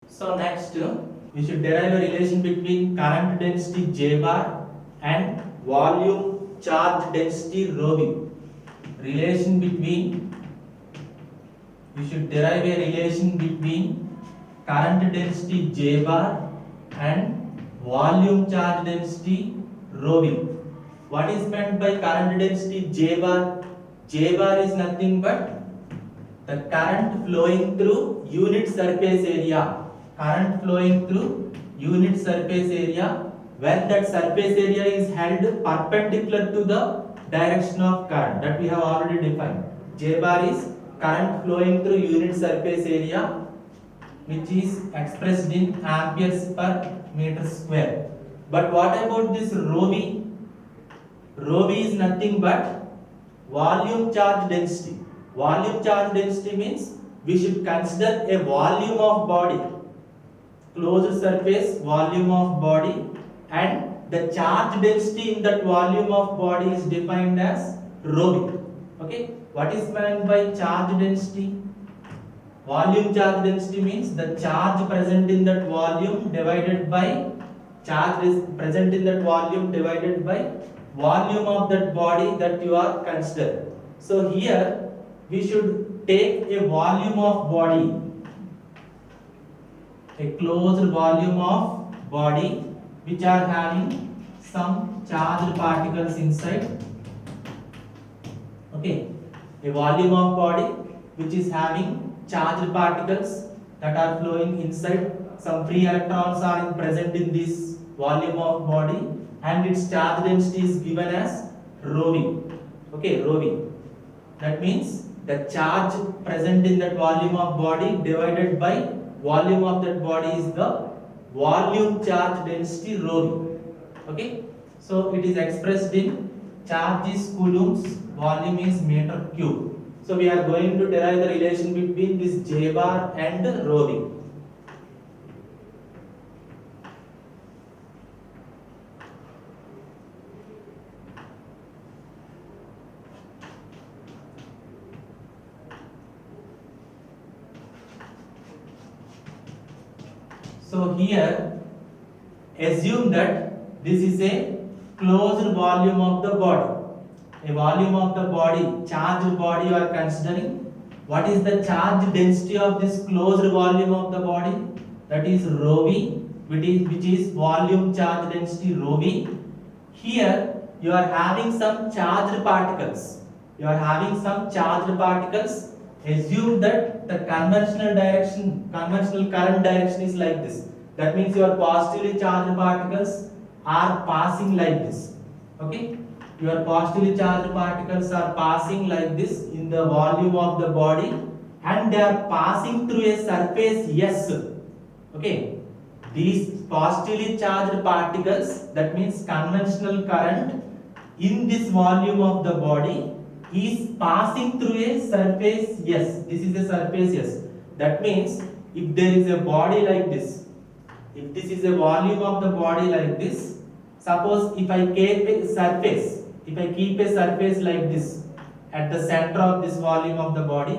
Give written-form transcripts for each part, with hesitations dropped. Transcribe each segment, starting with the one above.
So next, we should derive a relation between current density J bar and volume charge density rho v. Relation between, we should derive a relation between current density J bar and volume charge density rho v. What is meant by current density J bar? J bar is nothing but the current flowing through unit surface area. Current flowing through unit surface area when that surface area is held perpendicular to the direction of current that we have already defined. J bar is current flowing through unit surface area which is expressed in amperes per meter square. But what about this rho v? Rho v is nothing but volume charge density. Volume charge density means we should consider a volume of body, closed surface volume of body, and the charge density in that volume of body is defined as rho v. Okay, what is meant by charge density? Volume charge density means the charge present in that volume divided by charge is present in that volume divided by volume of that body that you are considering. So here we should take a volume of body, a closed volume of body which are having some charged particles inside. Okay, a volume of body which is having charged particles that are flowing inside. Some free electrons are present in this volume of body and its charge density is given as rho v. Okay, rho v. That means the charge present in that volume of body divided by volume of that body is the volume charge density rho v. Okay, so it is expressed in charge is coulombs, volume is meter cube. So we are going to derive the relation between this J bar and rho v. So here assume that this is a closed volume of the body. A volume of the body, charged body you are considering. What is the charge density of this closed volume of the body? That is rho v, which is volume charge density rho v. Here you are having some charged particles. You are having some charged particles. Assume that the conventional current direction is like this. That means your positively charged particles are passing like this. Okay, your positively charged particles are passing like this in the volume of the body and they are passing through a surface S. Okay, these positively charged particles, that means conventional current in this volume of the body is passing through a surface S. This is a surface S. That means if there is a body like this, if this is a volume of the body like this, suppose if I keep a surface, like this at the center of this volume of the body,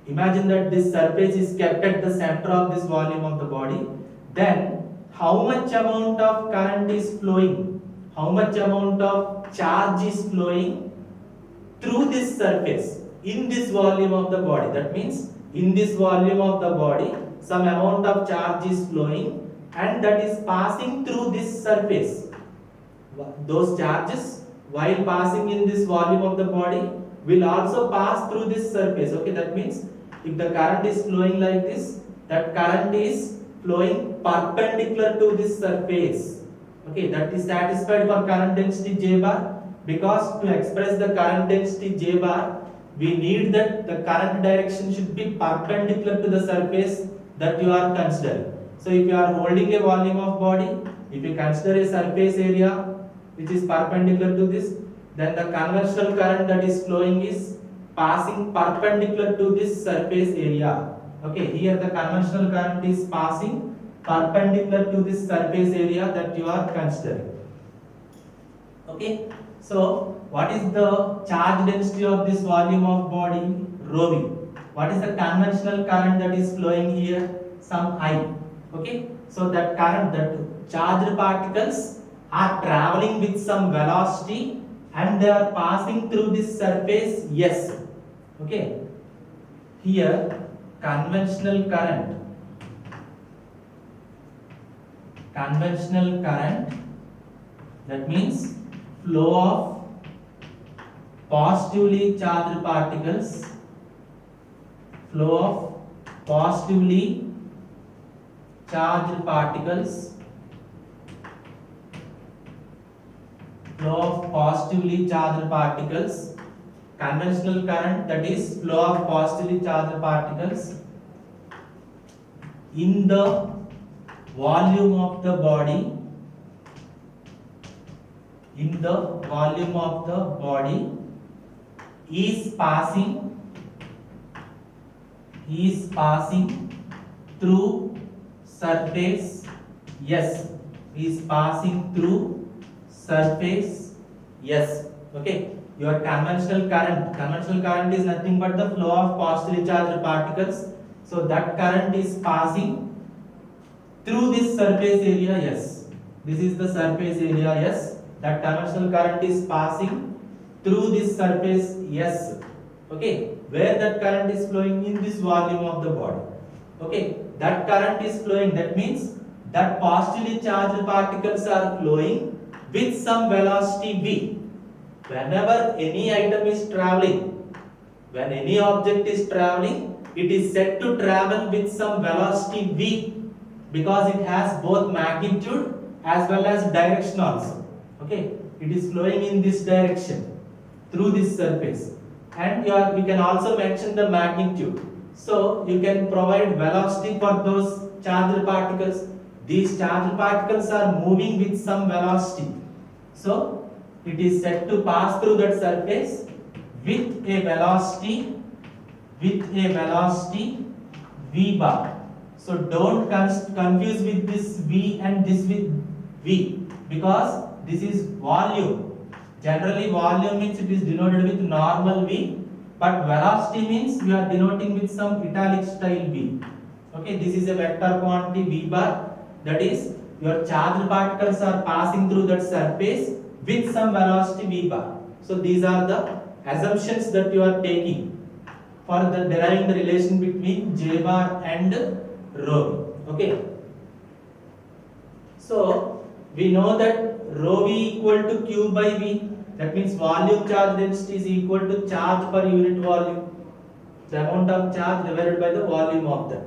imagine that this surface is kept at the center of this volume of the body, then how much amount of current is flowing? How much amount of charge is flowing through this surface in this volume of the body? That means in this volume of the body some amount of charge is flowing and that is passing through this surface. Those charges while passing in this volume of the body will also pass through this surface. Okay, that means if the current is flowing like this, that current is flowing perpendicular to this surface. Okay, that is satisfied for current density J bar, because to express the current density J bar we need that the current direction should be perpendicular to the surface that you are considering. So if you are holding a volume of body, if you consider a surface area which is perpendicular to this, then the conventional current that is flowing is passing perpendicular to this surface area. Okay, here the conventional current is passing perpendicular to this surface area that you are considering. Okay, so what is the charge density of this volume of body? Rho v. What is the conventional current that is flowing here? some I. Okay, so that current, that charged particles are traveling with some velocity and they are passing through this surface S. Okay, here conventional current that means flow of positively charged particles, flow of positively charged particles, flow of positively charged particles, conventional current, that is flow of positively charged particles in the volume of the body, in the volume of the body is passing through surface S, is passing through surface S. Okay, your conventional current is nothing but the flow of positively charged particles. So that current is passing through this surface area S. This is the surface area S. That conventional current is passing through this surface S. Okay, where that current is flowing in this volume of the body. Okay, that current is flowing, that means that positively charged particles are flowing with some velocity v. Whenever any item is traveling, when any object is traveling, it is said to travel with some velocity v, because it has both magnitude as well as direction also. Okay, it is flowing in this direction through this surface, and we can also mention the magnitude. So you can provide velocity for those charged particles. These charged particles are moving with some velocity, so it is said to pass through that surface with a velocity v bar. So don't confuse with this v and this with v, because this is volume. Generally volume means it is denoted with normal v, but velocity means we are denoting with some italic style v. Okay, this is a vector quantity v bar, that is your charged particles are passing through that surface with some velocity v bar. So these are the assumptions that you are taking for the deriving the relation between J bar and rho v. Okay, so we know that rho v equal to q by v, that means volume charge density is equal to charge per unit volume, the amount of charge divided by the volume of that.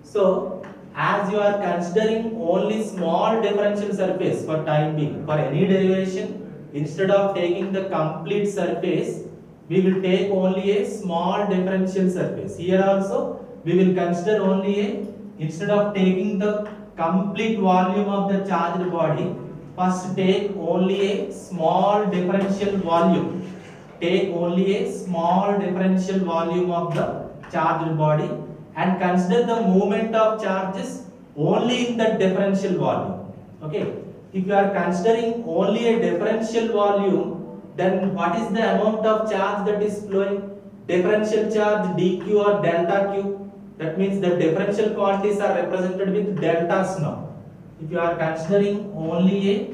So as you are considering only small differential surface for time being, for any derivation, instead of taking the complete surface, we will take only a small differential surface. Here also we will consider only instead of taking the complete volume of the charged body, first take only a small differential volume. Take only a small differential volume of the charged body and consider the movement of charges only in that differential volume. Okay, if you are considering only a differential volume, then what is the amount of charge that is flowing? Differential charge dq or delta q. That means the differential quantities are represented with deltas now. If you are considering only a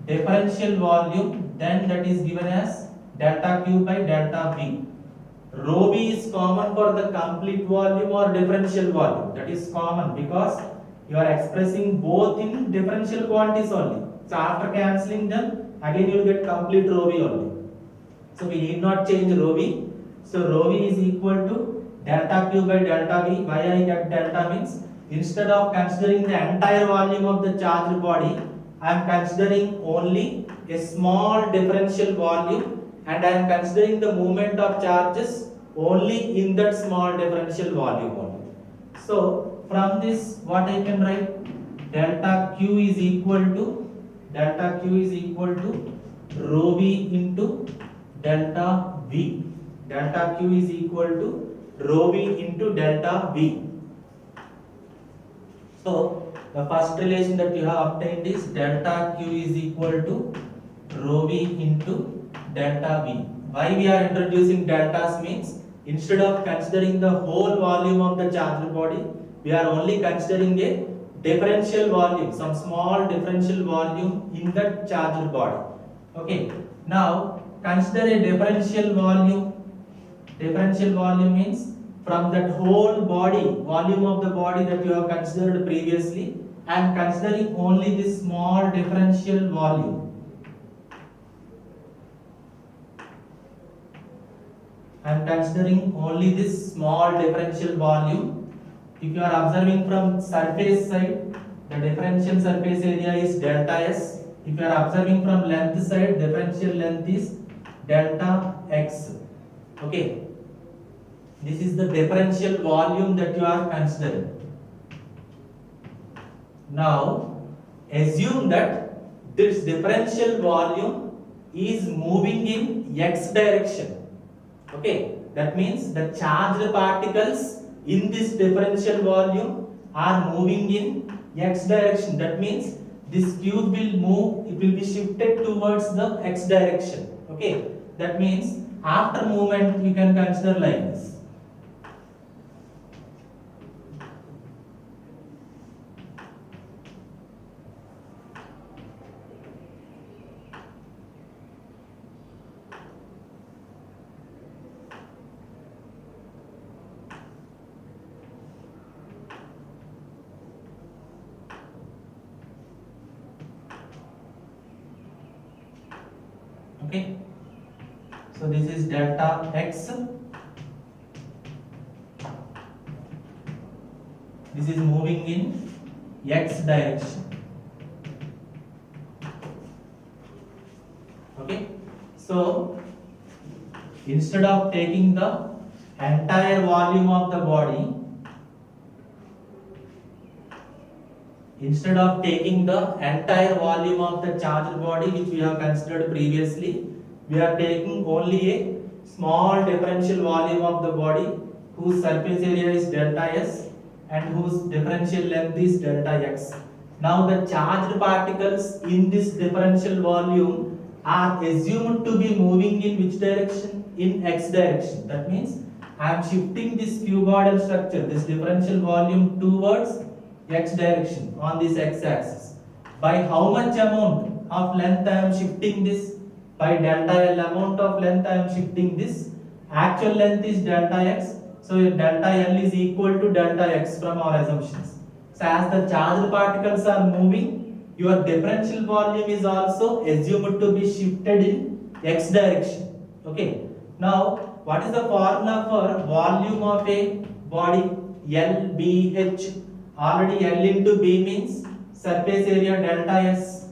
differential volume, then that is given as delta q by delta v. Rho v is common for the complete volume or differential volume. That is common because you are expressing both in differential quantities only. So after cancelling them, again you will get complete rho v only. So we need not change rho v. So rho v is equal to delta q by delta v. Why I get delta means instead of considering the entire volume of the charged body, I am considering only a small differential volume and I am considering the movement of charges only in that small differential volume only. So from this what I can write? Delta q is equal to rho v into delta v. Delta q is equal to rho v into delta v. So the first relation that you have obtained is delta q is equal to rho v into delta v. Why we are introducing deltas means instead of considering the whole volume of the charged body, We are only considering a differential volume, some small differential volume in the charged body. Okay. Now consider a differential volume. Differential volume means from that whole body, volume of the body that you have considered previously, I am considering only this small differential volume. I am considering only this small differential volume. If you are observing from surface side, the differential surface area is delta S. If you are observing from length side, differential length is delta X. Okay. This is the differential volume that you are considering. Now, assume that this differential volume is moving in X direction. Okay, that means the charged particles in this differential volume are moving in X direction. That means this cube will move, it will be shifted towards the X direction. Okay, that means after movement you can consider like this. Okay, so this is delta X. This is moving in X direction. Okay, so instead of taking the entire volume of the body, instead of taking the entire volume of the charged body which we have considered previously, we are taking only a small differential volume of the body whose surface area is delta S and whose differential length is delta X. Now the charged particles in this differential volume are assumed to be moving in which direction? In X direction. That means I am shifting this cuboidal structure, this differential volume towards X direction on this X axis. By how much amount of length I am shifting this? By delta L amount of length I am shifting this. Actual length is delta X. So delta L is equal to delta X from our assumptions. So as the charged particles are moving, your differential volume is also assumed to be shifted in X direction. Okay. Now what is the formula for volume of a body? LBH. Already L into B means surface area delta S.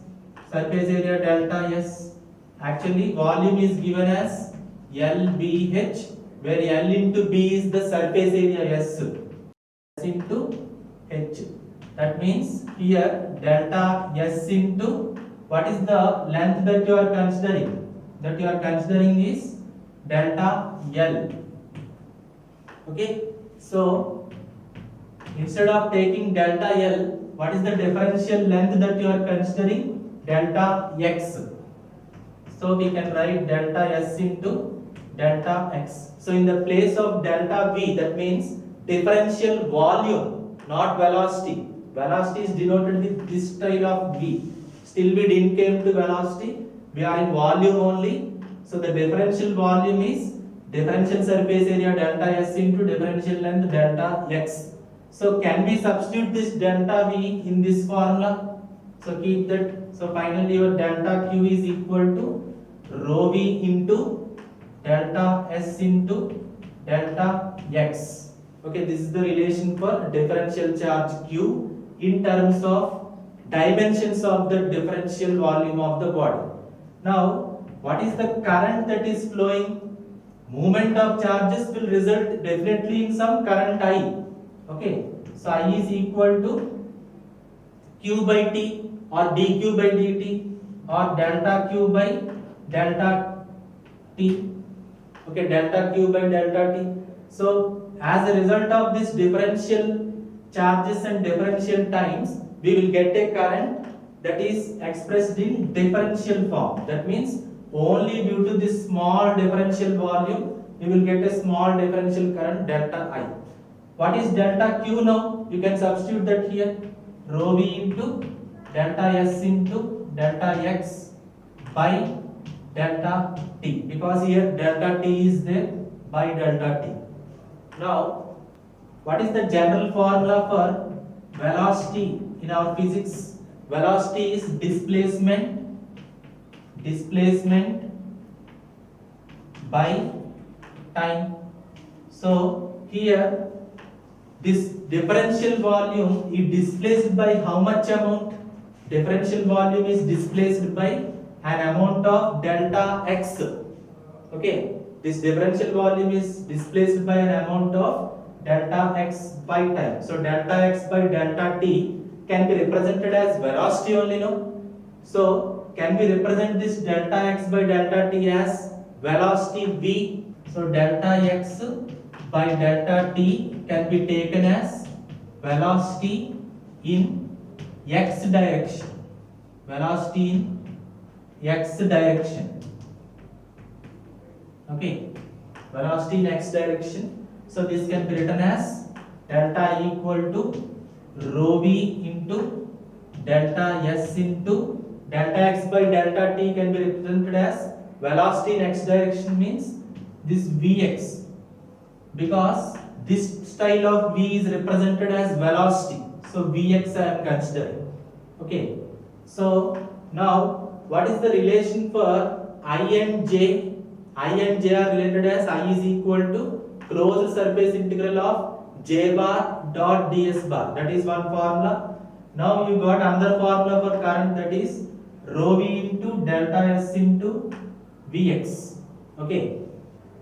Surface area delta S. Actually volume is given as LBH, where L into B is the surface area S. S into H. That means here delta S into what is the length that you are considering? That you are considering is delta L. Okay. So instead of taking delta L, what is the differential length that you are considering? Delta X. So we can write delta S into delta X. So in the place of delta V, that means differential volume, not velocity. Velocity is denoted with this style of V. Still we didn't came to velocity. We are in volume only. So the differential volume is differential surface area delta S into differential length delta X. So can we substitute this delta V in this formula? So keep that. So finally your delta Q is equal to rho V into delta S into delta X. Okay, this is the relation for differential charge Q in terms of dimensions of the differential volume of the body. Now, what is the current that is flowing? Movement of charges will result definitely in some current I. Okay, so I is equal to Q by T or dQ by dt or delta Q by delta T. Okay, delta Q by delta T. So as a result of this differential charges and differential times, we will get a current that is expressed in differential form. That means only due to this small differential volume, we will get a small differential current delta I. What is delta Q now? you can substitute that here. Rho v into delta s into delta x by delta t, because here delta t is there by delta t. Now, what is the general formula for velocity in our physics? Velocity is displacement by time. So here this differential volume is displaced by how much amount? Differential volume is displaced by an amount of delta x. Okay, this differential volume is displaced by an amount of delta x by time. So delta x by delta t can be represented as velocity only, no? So can we represent this delta x by delta t as velocity v? So delta x by delta t can be taken as velocity in x direction. Velocity in x direction. Okay, velocity in x direction. So this can be written as delta equal to rho v into delta s into delta x by delta t can be represented as velocity in x direction, means this vx, because this style of v is represented as velocity. So vx I am considering. Okay. So now what is the relation for I and j? I and j are related as I is equal to closed surface integral of j bar dot ds bar. That is one formula. Now you got another formula for current, that is rho v into delta s into vx. Okay.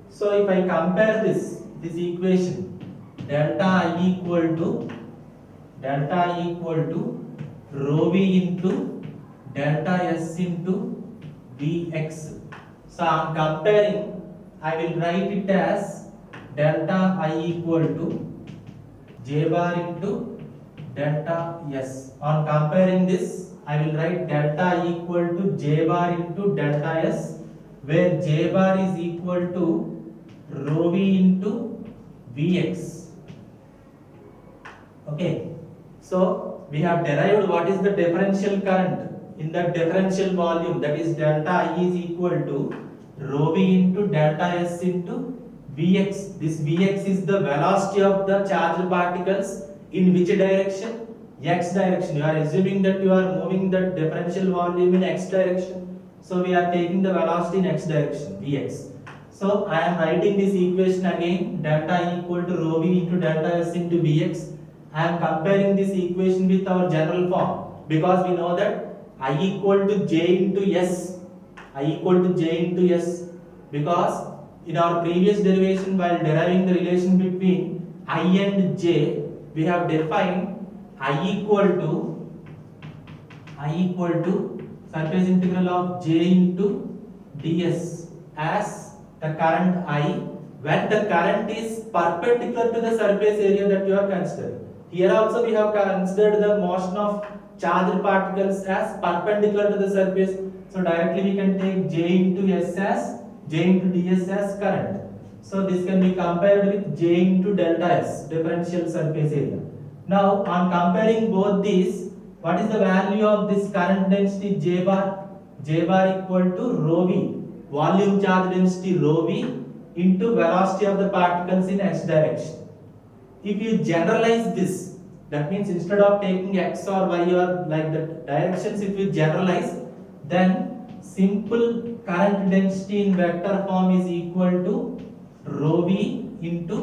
So if I compare this equation, delta I equal to rho v into delta s into vx. So I am comparing, I will write it as delta I equal to j bar into delta s. On comparing this, I will write delta I equal to j bar into delta s, where j bar is equal to rho v into vx. Okay, so we have derived what is the differential current in the differential volume, that is delta I is equal to rho v into delta s into vx. This vx is the velocity of the charged particles in which direction? X direction. You are assuming that you are moving the differential volume in x direction. So we are taking the velocity in x direction, vx. So I am writing this equation again, delta I equal to rho v into delta s into vx. I am comparing this equation with our general form, because we know that I equal to j into s. I equal to j into s, because in our previous derivation, while deriving the relation between I and j, we have defined I equal to surface integral of j into ds as the current I, when the current is perpendicular to the surface area that you are considering. Here also we have considered the motion of charged particles as perpendicular to the surface. So directly we can take j into s as j into ds as current. So this can be compared with j into delta s, differential surface area. Now on comparing both these, what is the value of this current density j bar? J bar equal to rho v, volume charge density rho v into velocity of the particles in x direction. If you generalize this, that means instead of taking x or y or like the directions, if you generalize, then simple current density in vector form is equal to rho v into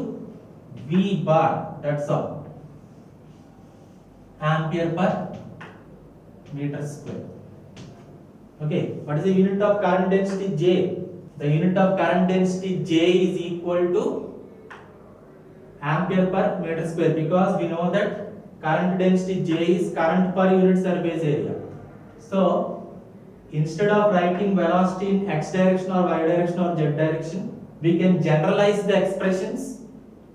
v bar. That's all. Ampere per meter square. Okay, what is the unit of current density J? The unit of current density J is equal to ampere per meter square, because we know that current density J is current per unit surface area. So instead of writing velocity in x direction or y direction or z direction, we can generalize the expressions.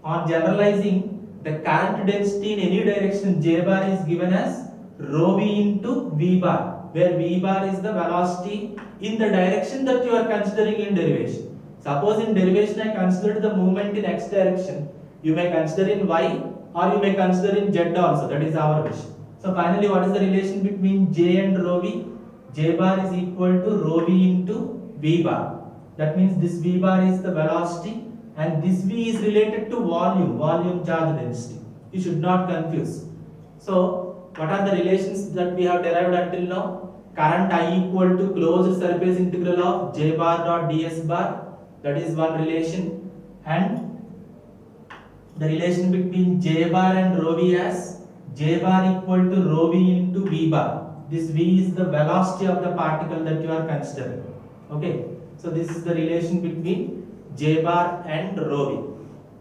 On generalizing, the current density in any direction J bar is given as rho v into v bar, where v bar is the velocity in the direction that you are considering in derivation. Suppose in derivation I considered the movement in x direction, you may consider in y or you may consider in Z also, that is our wish. So finally, what is the relation between J and rho v? J bar is equal to rho v into V bar. That means this V bar is the velocity and this V is related to volume charge density. You should not confuse. So what are the relations that we have derived until now? Current I equal to closed surface integral of J bar dot ds bar, that is one relation, and the relation between J bar and rho v as J bar equal to rho v into V bar. This V is the velocity of the particle that you are considering. Okay, so this is the relation between J bar and rho v.